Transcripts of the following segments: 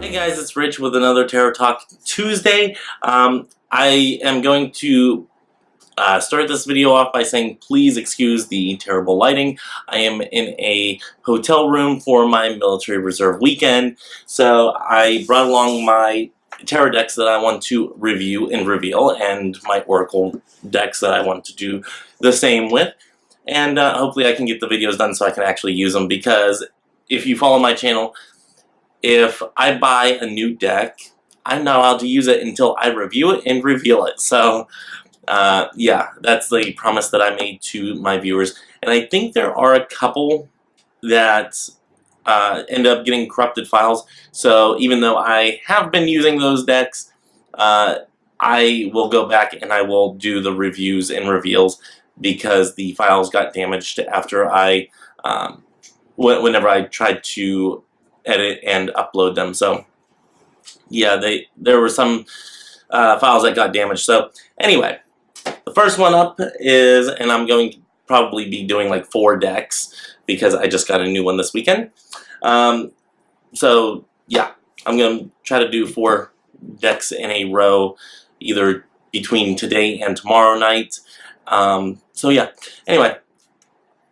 Hey guys, it's Rich with another Tarot Talk Tuesday. I am going to start this video off by saying please excuse the terrible lighting. I am in a hotel room for my military reserve weekend, so I brought along my tarot decks that I want to review and reveal, and my oracle decks that I want to do the same with. And hopefully I can get the videos done so I can actually use them, because if you follow my channel, if I buy a new deck, I'm not allowed to use it until I review it and reveal it. So, yeah, that's the promise that I made to my viewers. And I think there are a couple that end up getting corrupted files. So even though I have been using those decks, I will go back and I will do the reviews and reveals, because the files got damaged after I, whenever I tried to edit and upload them. So yeah, there were some files that got damaged. So anyway, the first one up is, and I'm going to probably be doing like 4 decks because I just got a new one this weekend. So yeah, I'm going to try to do 4 decks in a row, either between today and tomorrow night. So yeah, anyway,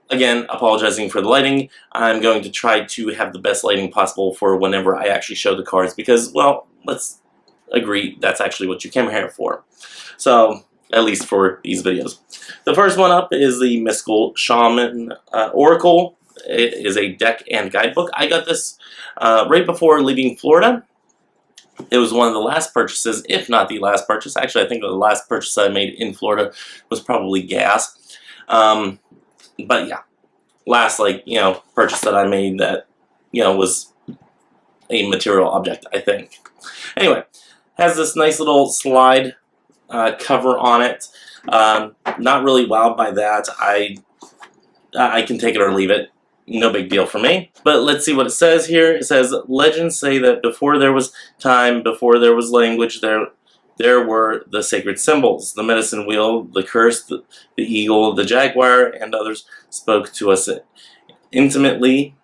again, apologizing for the lighting. I'm going to try to have the best lighting possible for whenever I actually show the cards, because, well, let's agree that's actually what you came here for. So, at least for these videos. The first one up is the Mystical Shaman Oracle. It is a deck and guidebook. I got this right before leaving Florida. It was one of the last purchases, if not the last purchase. Actually, I think the last purchase I made in Florida was probably gas. But yeah, last, purchase that I made that, was a material object, I think. Anyway, has this nice little slide cover on it. Not really wowed by that. I can take it or leave it. No big deal for me. But let's see what it says here. It says, legends say that before there was time, before there was language, there were the sacred symbols. The medicine wheel, the curse, the eagle, the jaguar, and others spoke to us intimately.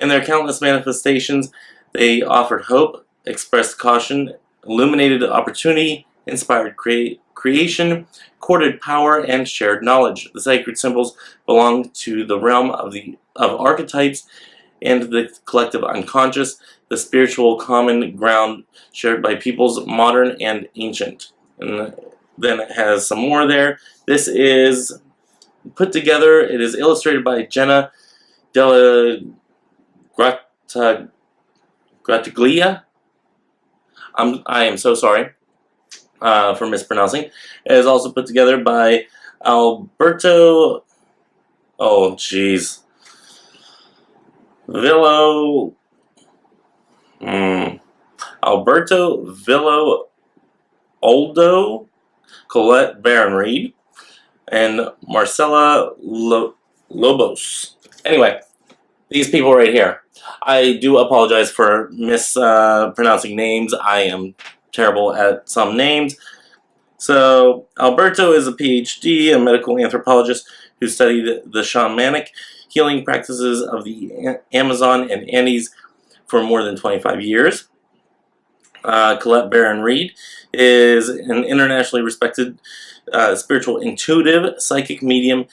In their countless manifestations, they offered hope, expressed caution, illuminated opportunity, inspired creation, courted power, and shared knowledge. The sacred symbols belong to the realm of archetypes and the collective unconscious, the spiritual common ground shared by peoples modern and ancient. And then it has some more there. This is put together. It is illustrated by Jenna Della Grattaglia. I am so sorry for mispronouncing. It is also put together by Alberto. Oh, jeez. Alberto Villo Oldo, Colette Baron-Reed, and Marcela Lobos. Anyway, these people right here. I do apologize for mispronouncing names. I am terrible at some names. So, Alberto is a PhD, a medical anthropologist who studied the shamanic healing practices of the Amazon and Andes for more than 25 years. Colette Baron-Reed is an internationally respected spiritual intuitive, psychic medium,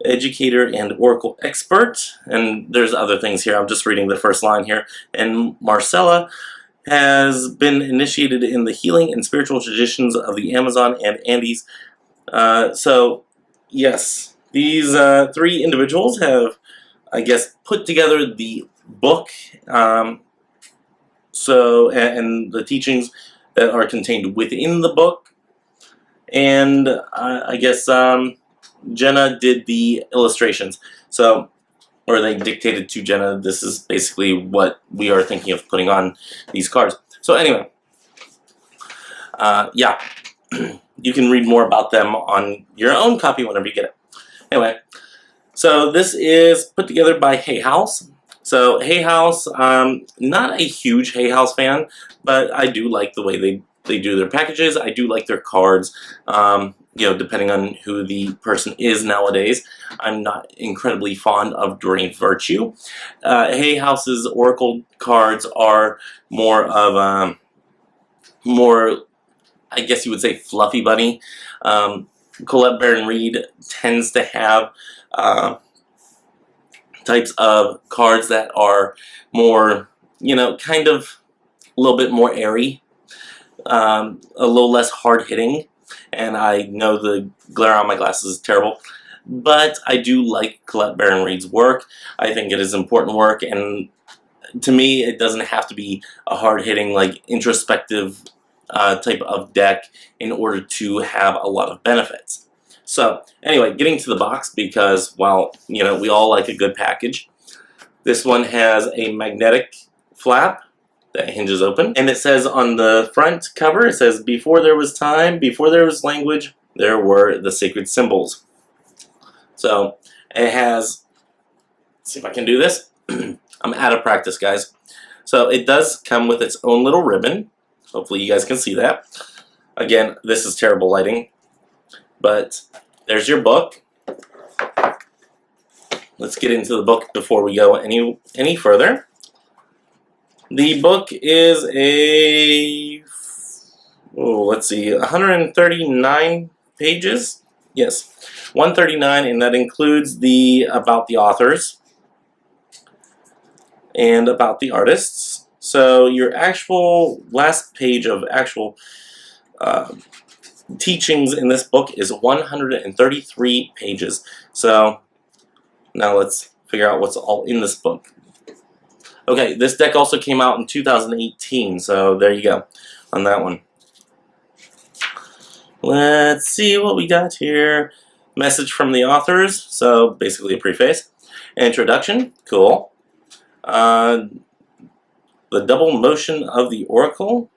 educator, and oracle expert. And there's other things here. I'm just reading the first line here. And Marcella has been initiated in the healing and spiritual traditions of the Amazon and Andes. So, yes, these 3 individuals have, I guess, put together the book, and the teachings that are contained within the book, and I guess Jenna did the illustrations. So, or they dictated to Jenna. This is basically what we are thinking of putting on these cards. So anyway, yeah, you can read more about them on your own copy whenever you get it. Anyway, so this is put together by Hay House. So Hay House, not a huge Hay House fan, but I do like the way they do their packages. I do like their cards. You know, depending on who the person is nowadays. I'm not incredibly fond of Drained Virtue. Hay House's Oracle cards are more of more, I guess you would say, fluffy bunny. Colette Baron Reed tends to have types of cards that are more, you know, kind of a little bit more airy, a little less hard-hitting, and I know the glare on my glasses is terrible, but I do like Colette Baron Reed's work. I think it is important work, and to me, it doesn't have to be a hard-hitting, like, introspective type of deck in order to have a lot of benefits. So, anyway, getting to the box, because, well, you know, we all like a good package. This one has a magnetic flap that hinges open, and it says on the front cover, it says, "Before there was time, before there was language, there were the sacred symbols." So, it has, let's see if I can do this. I'm out of practice, guys. So, it does come with its own little ribbon. Hopefully you guys can see that. Again, this is terrible lighting. But there's your book. Let's get into the book before we go any further. The book is let's see, 139 pages. Yes, 139, and that includes the about the authors and about the artists. So your actual last page of actual teachings in this book is 133 pages. So now let's figure out what's all in this book. Okay, this deck also came out in 2018, so there you go on that one. Let's see what we got here. Message from the authors, so basically a preface. Introduction, cool. The double motion of the oracle.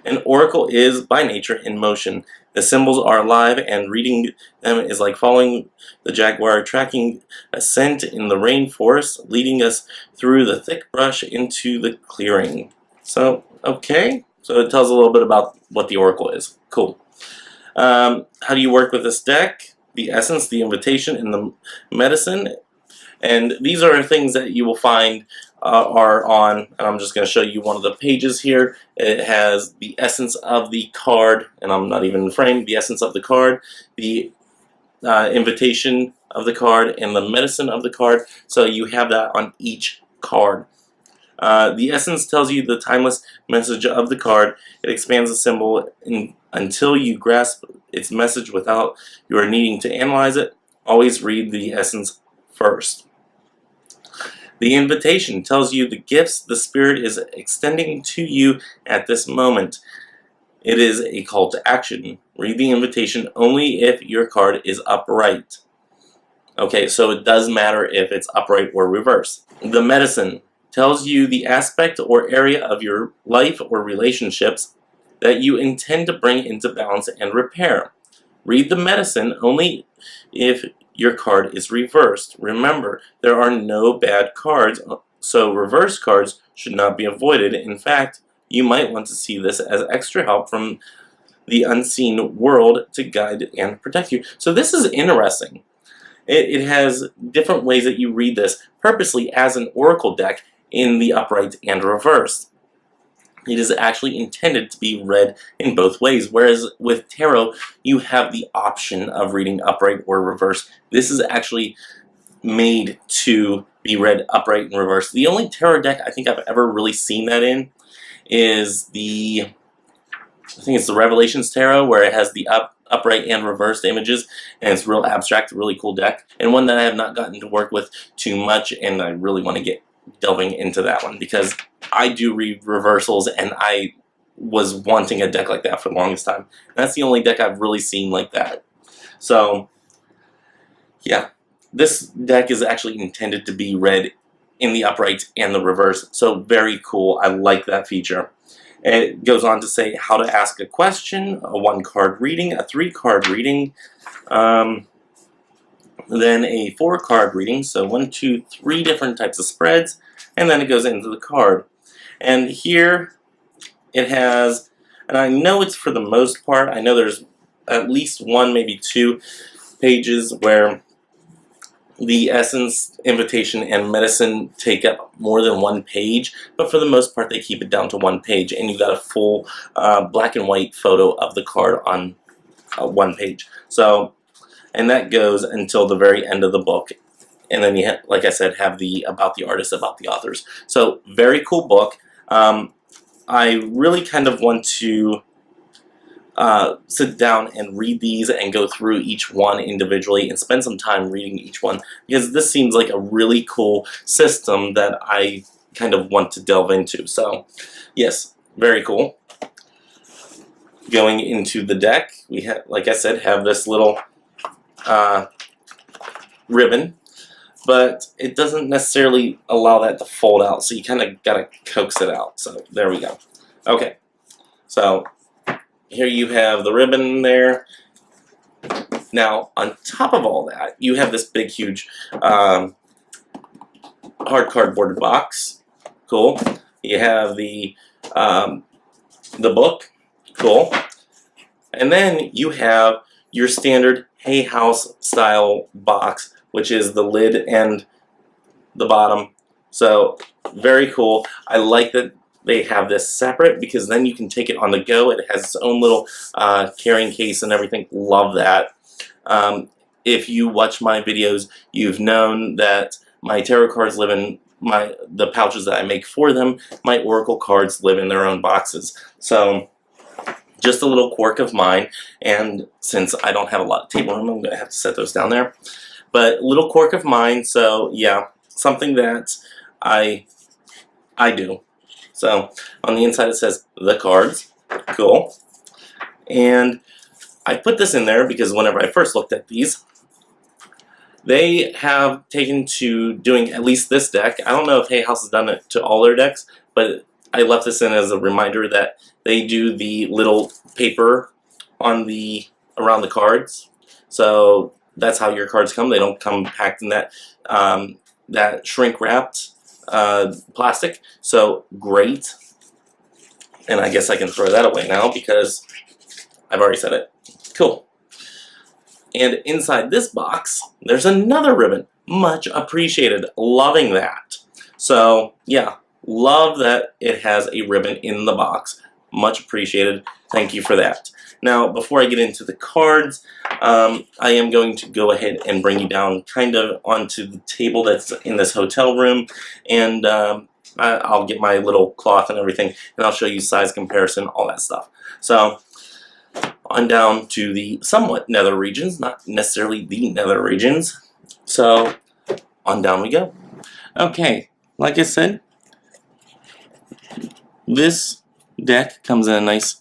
An oracle is, by nature, in motion. The symbols are alive, and reading them is like following the jaguar, tracking a scent in the rainforest, leading us through the thick brush into the clearing. So, okay. So it tells a little bit about what the oracle is. Cool. How do you work with this deck? The essence, the invitation, and the medicine. And these are things that you will find are on, and I'm just going to show you one of the pages here. It has the essence of the card, and I'm not even in frame, the essence of the card, the invitation of the card, and the medicine of the card. So you have that on each card. The essence tells you the timeless message of the card. It expands the symbol until you grasp its message without your needing to analyze it. Always read the essence first. The invitation tells you the gifts the Spirit is extending to you at this moment. It is a call to action. Read the invitation only if your card is upright. Okay, so it does matter if it's upright or reverse. The medicine tells you the aspect or area of your life or relationships that you intend to bring into balance and repair. Read the medicine only if your card is reversed. Remember, there are no bad cards, so reverse cards should not be avoided. In fact, you might want to see this as extra help from the unseen world to guide and protect you. So this is interesting. It has different ways that you read this purposely as an oracle deck in the upright and reversed. It is actually intended to be read in both ways, whereas with tarot, you have the option of reading upright or reverse. This is actually made to be read upright and reverse. The only tarot deck I think I've ever really seen that in is I think it's the Revelations Tarot, where it has the upright and reversed images, and it's real abstract, really cool deck, and one that I have not gotten to work with too much, and I really want to get delving into that one, because I do read reversals, and I was wanting a deck like that for the longest time. That's the only deck I've really seen like that. So, yeah, this deck is actually intended to be read in the upright and the reverse, so very cool. I like that feature. It goes on to say how to ask a question, a 1-card reading, a 3-card reading, then a 4-card reading, so 1, 2, 3 different types of spreads, and then it goes into the card. And here it has and I know it's for the most part. I know there's at least one, maybe two pages where the essence, invitation, and medicine take up more than one page, but for the most part they keep it down to one page, and you got a full black and white photo of the card on one page. So, and that goes until the very end of the book. And then you have, like I said, have the about the artist, about the authors. So very cool book. I really kind of want to sit down and read these and go through each one individually and spend some time reading each one, because this seems like a really cool system that I kind of want to delve into. So yes, very cool. Going into the deck, we have, like I said, have this little ribbon, but it doesn't necessarily allow that to fold out, so you kind of gotta coax it out. So there we go. Okay, so here you have the ribbon there. Now, on top of all that, you have this big, huge hard cardboard box. Cool. You have the book. Cool. And then you have your standard Hay House style box, which is the lid and the bottom. So very cool. I like that they have this separate, because then you can take it on the go. It has its own little carrying case and everything. Love that. If you watch my videos, you've known that my tarot cards live in the pouches that I make for them. My oracle cards live in their own boxes. So just a little quirk of mine, and since I don't have a lot of table room, I'm going to have to set those down there. But little quirk of mine, so yeah, something that I do. So on the inside it says the cards. Cool. And I put this in there because whenever I first looked at these, they have taken to doing at least this deck. I don't know if Hay House has done it to all their decks, but I left this in as a reminder that they do the little paper on around the cards. So that's how your cards come. They don't come packed in that that shrink wrapped plastic. So great. And I guess I can throw that away now because I've already said it. Cool. And inside this box, there's another ribbon. Much appreciated. Loving that. So yeah, love that it has a ribbon in the box. Much appreciated. Thank you for that. Now, before I get into the cards, I am going to go ahead and bring you down kind of onto the table that's in this hotel room, and I'll get my little cloth and everything, and I'll show you size comparison, all that stuff. So, on down to the somewhat nether regions, not necessarily the nether regions. So, on down we go. Okay, like I said, this deck comes in a nice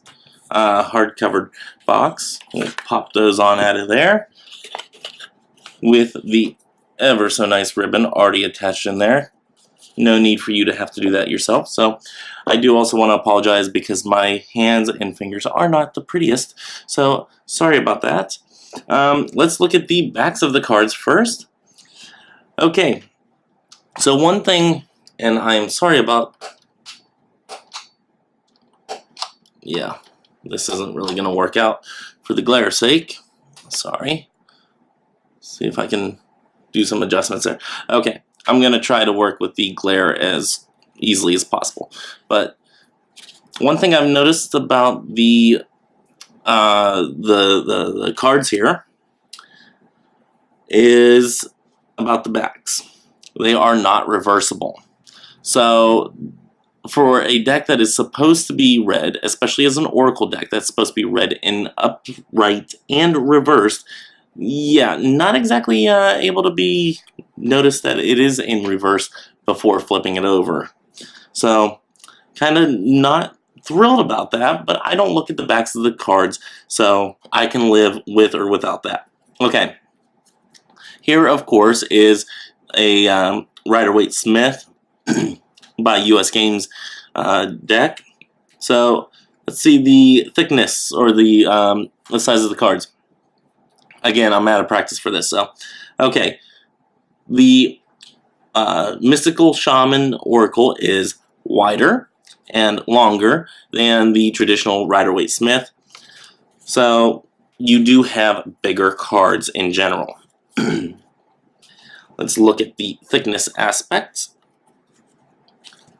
hard-covered box. We'll pop those on out of there with the ever so nice ribbon already attached in there. No need for you to have to do that yourself. So I do also want to apologize because my hands and fingers are not the prettiest. So sorry about that. Let's look at the backs of the cards first. Okay, so one thing, and I'm sorry about, yeah, this isn't really going to work out for the glare's sake. Sorry. See if I can do some adjustments there. Okay, I'm going to try to work with the glare as easily as possible. But one thing I've noticed about the cards here is about the backs. They are not reversible. So for a deck that is supposed to be read, especially as an oracle deck that's supposed to be read in upright and reversed, yeah, not exactly able to be noticed that it is in reverse before flipping it over. So kind of not thrilled about that, but I don't look at the backs of the cards, so I can live with or without that. Okay, here of course is a Rider-Waite-Smith by US Games deck. So let's see the thickness or the size of the cards. Again, I'm out of practice for this, so okay. The Mystical Shaman Oracle is wider, and longer than the traditional Rider-Waite-Smith. So you do have bigger cards in general. Let's look at the thickness aspects.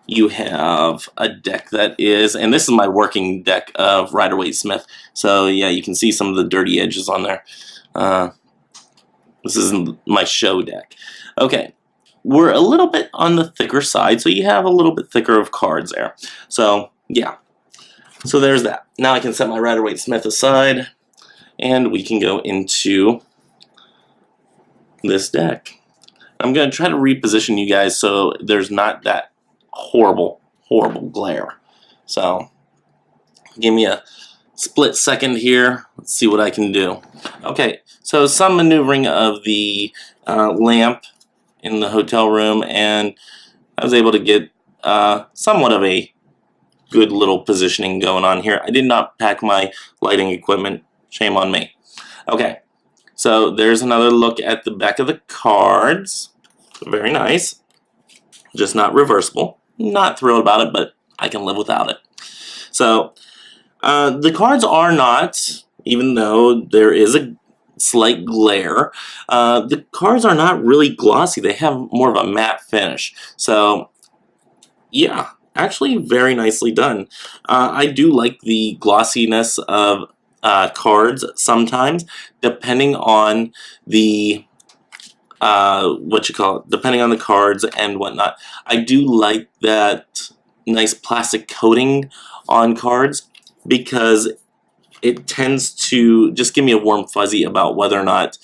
You have a deck that is, and this is my working deck of Rider-Waite-Smith. So yeah, you can see some of the dirty edges on there. This isn't my show deck. Okay, we're a little bit on the thicker side, so you have a little bit thicker of cards there. So yeah, so there's that. Now I can set my Rider-Waite-Smith aside, and we can go into this deck. I'm going to try to reposition you guys so there's not that horrible glare. So give me a split second here. Let's see what I can do. Okay, so some maneuvering of the lamp in the hotel room, and I was able to get somewhat of a good little positioning going on here. I did not pack my lighting equipment. Shame on me. Okay, so there's another look at the back of the cards. Very nice. Just not reversible. Not thrilled about it, but I can live without it. So the cards are not, even though there is a slight glare, the cards are not really glossy. They have more of a matte finish. So yeah, actually very nicely done. I do like the glossiness of cards sometimes, depending on the depending on the cards and whatnot. I do like that nice plastic coating on cards because it tends to just give me a warm fuzzy about whether or not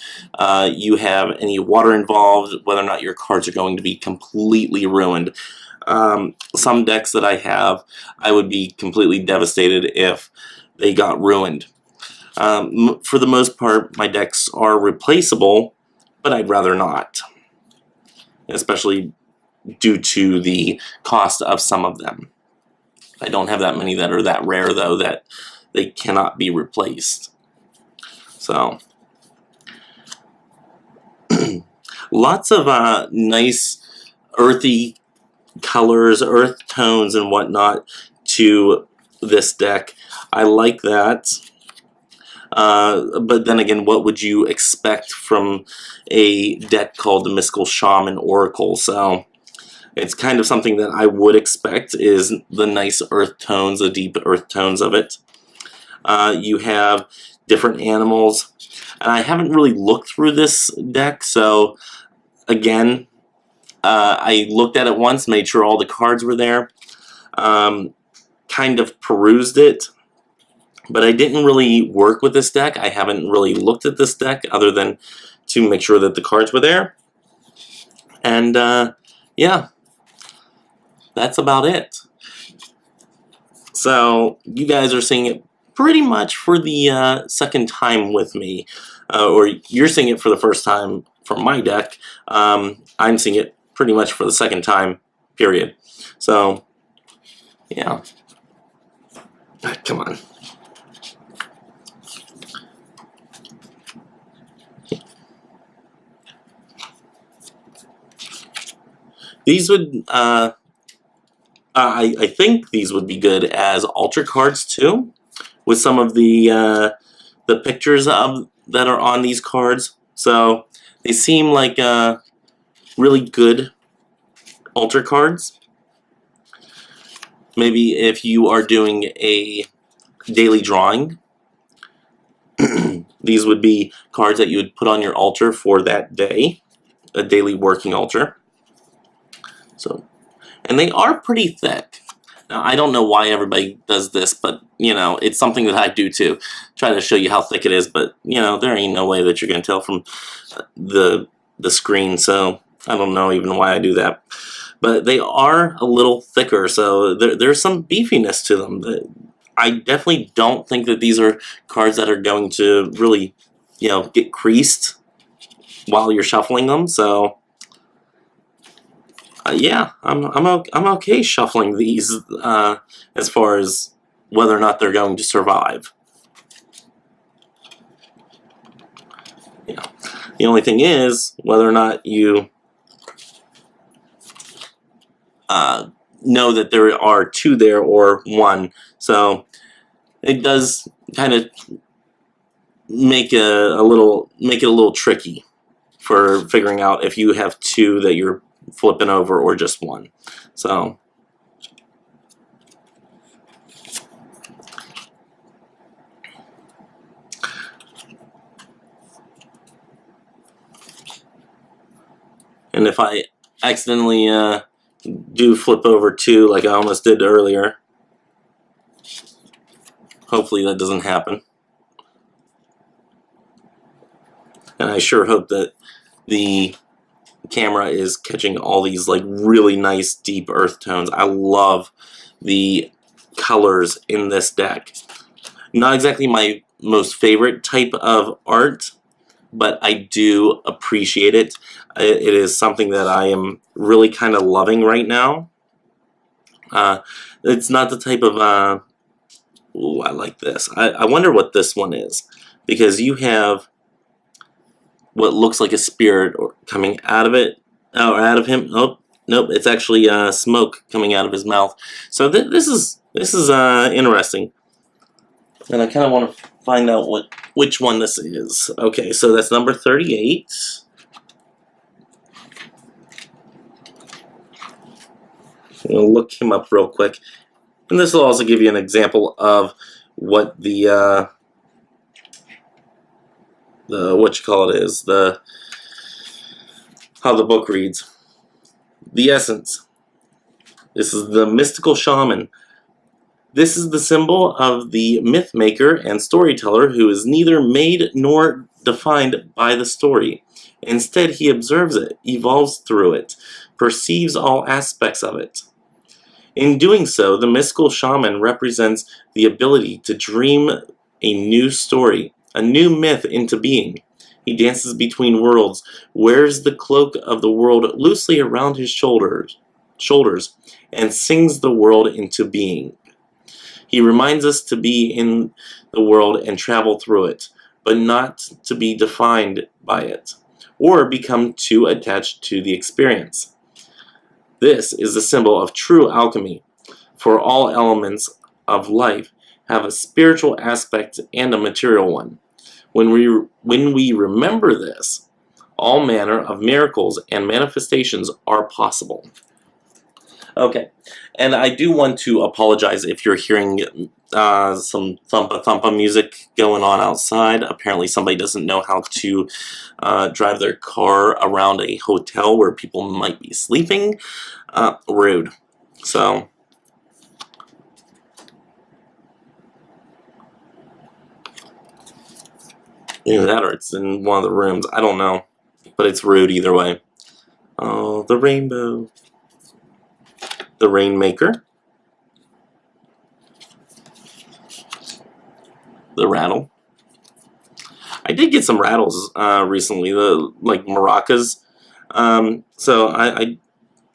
you have any water involved, whether or not your cards are going to be completely ruined. Some decks that I have, I would be completely devastated if they got ruined. For the most part, my decks are replaceable, but I'd rather not, especially due to the cost of some of them. I don't have that many that are that rare, though, that they cannot be replaced. So, lots of nice earthy colors, earth tones, and whatnot to this deck. I like that. But then again, what would you expect from a deck called the Mystical Shaman Oracle? So it's kind of something that I would expect is the nice earth tones, the deep earth tones of it. You have different animals, and I haven't really looked through this deck, so again, I looked at it once, made sure all the cards were there, kind of perused it, but I didn't really work with this deck. I haven't really looked at this deck other than to make sure that the cards were there. And yeah, that's about it. So you guys are seeing it pretty much for the second time with me, or you're seeing it for the first time from my deck. I'm seeing it pretty much for the second time, period. So yeah, come on. These would, I think these would be good as altar cards too, with some of the pictures of that are on these cards. So they seem like really good altar cards. Maybe if you are doing a daily drawing, these would be cards that you would put on your altar for that day, a daily working altar. So, and they are pretty thick. Now, I don't know why everybody does this, but, you know, it's something that I do too. Try to show you how thick it is, but, you know, there ain't no way that you're going to tell from the screen, so I don't know even why I do that. But they are a little thicker, so there's some beefiness to them. I definitely don't think that these are cards that are going to really, you know, get creased while you're shuffling them, so... yeah, I'm okay shuffling these as far as whether or not they're going to survive. Yeah. The only thing is whether or not you know that there are two there or one. So it does kind of make it a little tricky for figuring out if you have two that you're flipping over or just one. So and if I accidentally do flip over two like I almost did earlier, hopefully that doesn't happen. And I sure hope that the camera is catching all these like really nice deep earth tones. I love the colors in this deck. Not exactly my most favorite type of art, but I do appreciate it. It is something that I am really kind of loving right now. It's not the type of ooh, I like this. I wonder what this one is, because you have what looks like a spirit coming out of it, or out of him. Oh, nope, it's actually smoke coming out of his mouth. So this is interesting, and I kind of want to find out which one this is. Okay, so that's number 38. I'm gonna look him up real quick, and this will also give you an example of what the what you call it is, how the book reads. The essence. This is the mystical shaman. This is the symbol of the myth maker and storyteller who is neither made nor defined by the story. Instead, he observes it, evolves through it, perceives all aspects of it. In doing so, the mystical shaman represents the ability to dream a new story, a new myth into being. He dances between worlds, wears the cloak of the world loosely around his shoulders, and sings the world into being. He reminds us to be in the world and travel through it, but not to be defined by it, or become too attached to the experience. This is a symbol of true alchemy, for all elements of life have a spiritual aspect and a material one. When we remember this, all manner of miracles and manifestations are possible. Okay, and I do want to apologize if you're hearing some thumpa music going on outside. Apparently somebody doesn't know how to drive their car around a hotel where people might be sleeping. Rude. So either that or it's in one of the rooms. I don't know. But it's rude either way. Oh, the rainbow. The Rainmaker. The rattle. I did get some rattles recently, like maracas. So I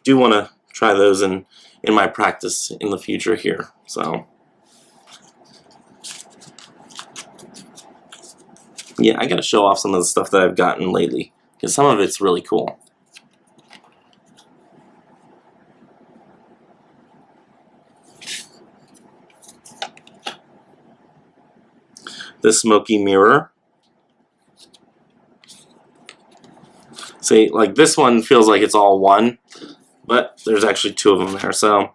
do want to try those in my practice in the future here. So yeah, I got to show off some of the stuff that I've gotten lately, because some of it's really cool. The smoky mirror. See, like this one feels like it's all one, but there's actually two of them there. So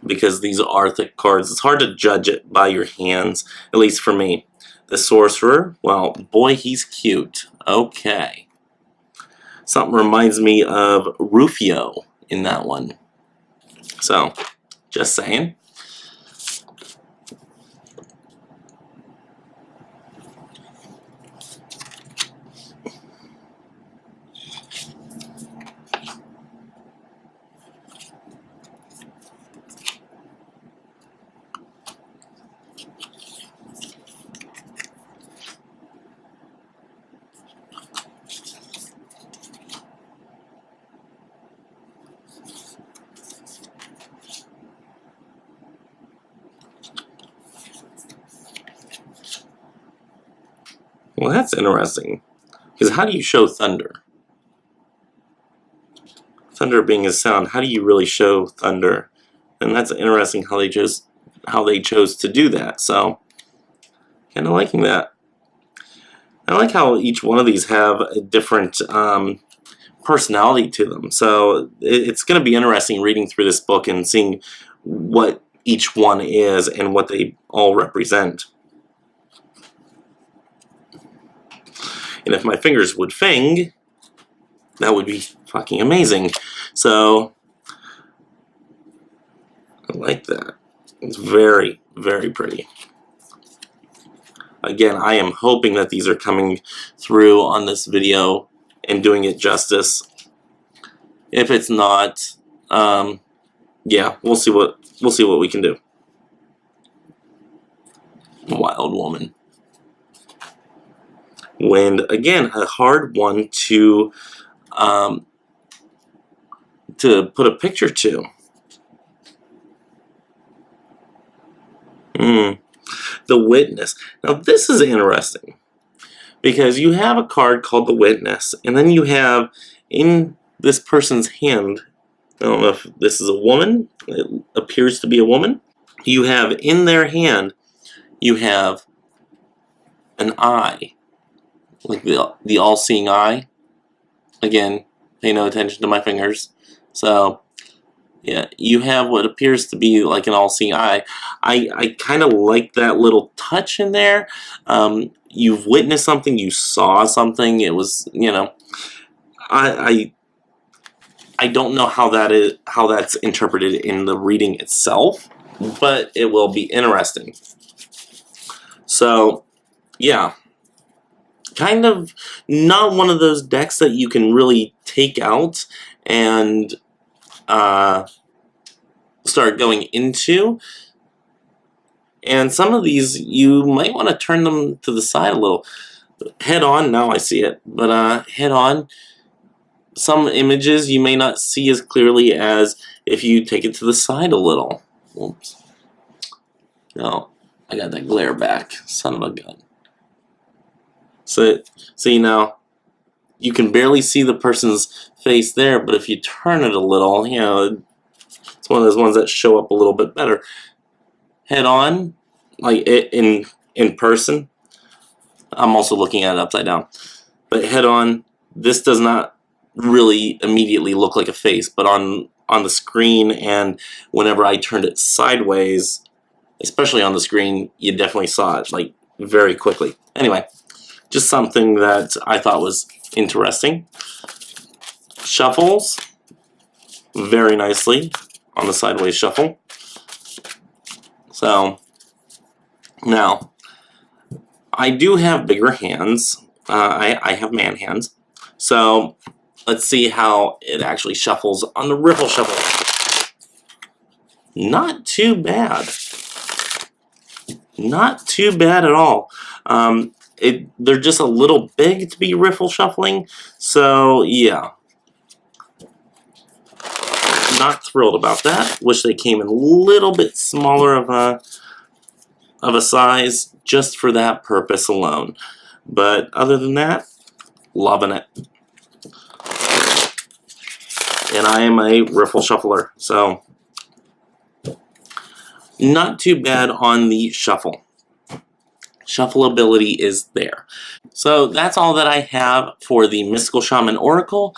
because these are thick cards, it's hard to judge it by your hands, at least for me. The sorcerer, well, boy, he's cute. Okay. Something reminds me of Rufio in that one. So, just saying. Well, that's interesting. Because how do you show thunder? thunder being a sound, how do you really show thunder? And that's interesting how they chose to do that. So, kind of liking that. I like how each one of these have a different personality to them. So it's going to be interesting reading through this book and seeing what each one is and what they all represent. And if my fingers would fing, that would be fucking amazing. So I like that. It's very, very pretty. Again, I am hoping that these are coming through on this video and doing it justice. If it's not, yeah, we'll see what we can do. Wild Woman. Wind, again, a hard one to put a picture to. The Witness. Now this is interesting because you have a card called the Witness, and then you have in this person's hand, I don't know if this is a woman, it appears to be a woman. You have in their hand, you have an eye, like the all-seeing eye. Again, pay no attention to my fingers. So yeah, you have what appears to be like an all-seeing eye. I kind of like that little touch in there. You've witnessed something, you saw something. It was, you know, I don't know how that's interpreted in the reading itself, but it will be interesting. So, yeah, kind of not one of those decks that you can really take out and start going into. And some of these you might want to turn them to the side a little. Head on, now I see it, but head on, some images you may not see as clearly as if you take it to the side a little. Oops. No, I got that glare back, son of a gun. So, see now, you can barely see the person's face there, but if you turn it a little, you know, it's one of those ones that show up a little bit better. Head on, like in person. I'm also looking at it upside down. But head on, this does not really immediately look like a face, but on the screen and whenever I turned it sideways, especially on the screen, you definitely saw it like very quickly. Anyway, just something that I thought was interesting. Shuffles very nicely on the sideways shuffle. So now I do have bigger hands. I have man hands. So let's see how it actually shuffles on the riffle shuffle. Not too bad. Not too bad at all. They're just a little big to be riffle shuffling. So yeah. Not thrilled about that. Wish they came in a little bit smaller of a size just for that purpose alone. But other than that, loving it. And I am a riffle shuffler, so not too bad on the shuffle. Shuffleability is there. So that's all that I have for the Mystical Shaman Oracle.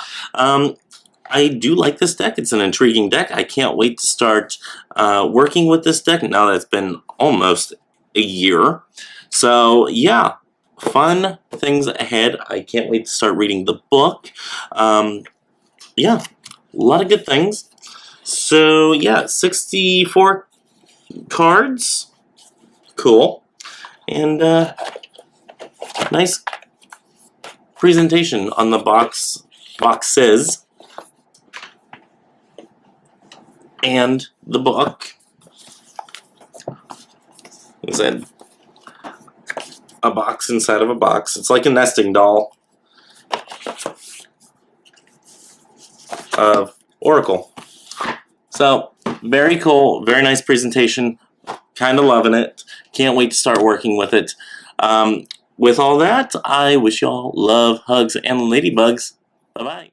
I do like this deck. It's an intriguing deck. I can't wait to start working with this deck now that it's been almost a year. So yeah, fun things ahead. I can't wait to start reading the book. Yeah, a lot of good things. So yeah, 64 cards. Cool. And nice presentation on the boxes. And the book. Is it a box inside of a box? It's like a nesting doll of Oracle. So very cool, very nice presentation. Kind of loving it. Can't wait to start working with it. With all that, I wish y'all love, hugs, and ladybugs. Bye bye.